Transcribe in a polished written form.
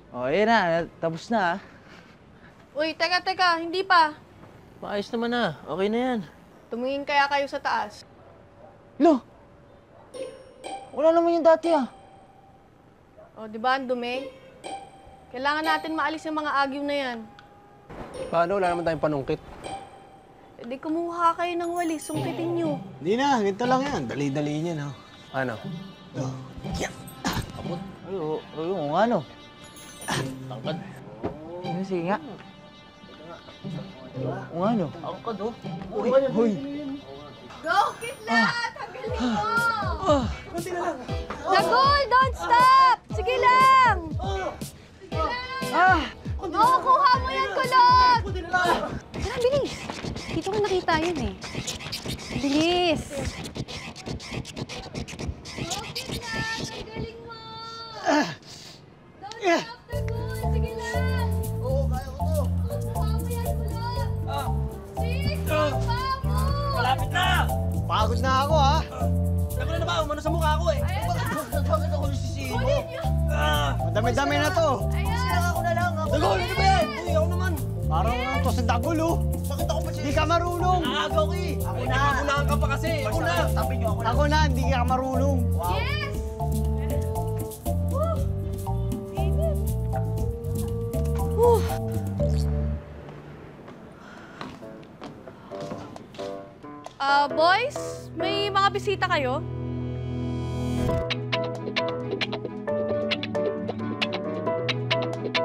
O, ayun na. Tapos na, ah. Uy, teka, hindi pa. Maayos naman na. Okay na yan. Tumingin kaya kayo sa taas. Lo! Wala naman yung dati, ah. O, di ba ang dumi? Kailangan natin maalis yung mga agyo na yan. Paano? Wala naman tayong panungkit. E di kumuha kayo ng walis, sungkitin nyo. Hindi na, ganito lang yan. Dali-dali niya, no? Ano? Ay, oo nga, no. Tangkad. Sige nga. Oo nga, no. Tangkad, oh. Hoy! Go, Kidlat! Hagaling mo! Dagol, don't stop! Sige lang! Ah! Oo, kuha mo yan, kulot! Tara, bilis! Dito ko nakita yun eh. Bilis! Go, Kidlat! Hagaling mo! Don't stop, Dagol! Sige lang! Oo, kaya ko to. Kuha mo yan, kulot! Six! Kuha mo! Malapit na! Pagod na ako, ha? Ako na ba? Umano sa mukha ko eh. Ayan na! Bakit ako nasisibo? Kunin nyo! Madami-dami na to. Ayan! Ako na lang. Ako Dagol, ano ba yan? Uy, ako naman. Parang ano to sa dagol, oh. Bakit ako pa Hindi ka marunong. Nakagaw ka eh. Ako Hindi na. ka unahan ka pa kasi. Ako na. Tabi niyo ako na. Ako na, hindi ka marunong. Yes! Woo! Init! Woo! Boys, may mga bisita kayo?